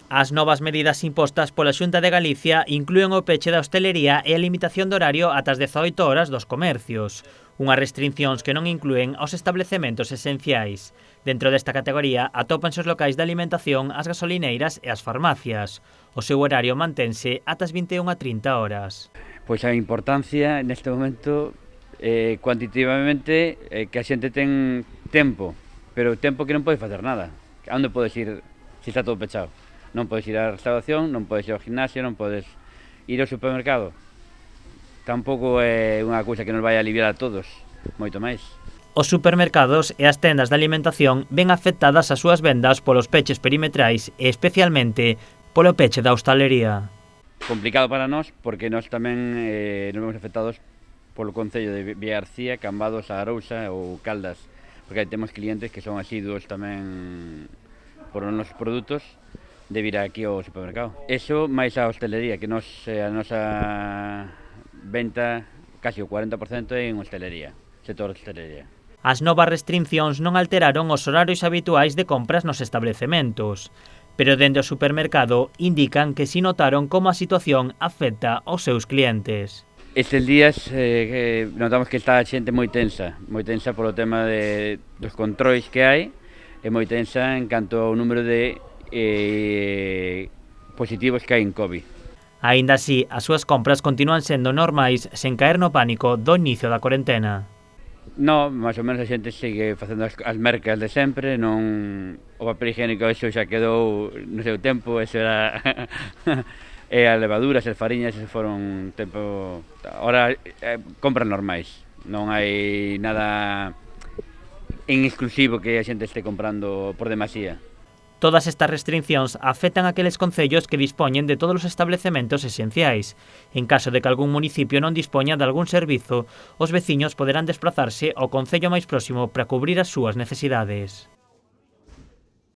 As novas medidas impostas pola Xunta de Galicia inclúen o peche da hostelería e a limitación de horario ata as 18 horas dos comercios, unhas restriccións que non inclúen aos establecementos esenciais. Dentro desta categoría atópanse os locais de alimentación, as gasolineiras e as farmacias. O seu horario mantense ata as 21 a 30 horas. Pois a importancia neste momento cuantitativamente que a xente ten tempo, pero tempo que non pode facer nada. A onde podes ir se está todo pechado? Non podes ir á restauración, non podes ir ao gimnasio, non podes ir ao supermercado. Tampouco é unha cousa que nos vai aliviar a todos, moito máis. Os supermercados e as tendas de alimentación ven afectadas as súas vendas polos peches perimetrais e especialmente polo peche da hostalería. Complicado para nós porque nós tamén nos vemos afectados polo concello de Villagarcía, Cambados, Arousa ou Caldas, porque aí temos clientes que son asiduos tamén por os nosos produtos de vir aquí ao supermercado. Eso máis a hostelería, que a nosa venta casi o 40% é en hostelería, sector de hostelería. As novas restriccións non alteraron os horarios habituais de compras nos establecementos, pero dende o supermercado indican que si notaron como a situación afecta aos seus clientes. Estes días notamos que está a xente moi tensa polo tema dos controis que hai, e moi tensa en canto ao número de positivos que hai en COVID. Aínda así, as súas compras continúan sendo normais sen caer no pánico do inicio da cuarentena. No, máis ou menos a xente sigue facendo as mercas de sempre, non o papel higiénico eso xa quedou no seu tempo, eso era e as levaduras, as fariñas, eso foron tempo. Ahora compras normais, non hai nada en exclusivo que a xente este comprando por demasía. Todas estas restriccións afectan a aqueles concellos que dispoñen de todos os establecementos esenciais. En caso de que algún municipio non dispoña de algún servizo, os veciños poderán desplazarse ao concello máis próximo para cubrir as súas necesidades.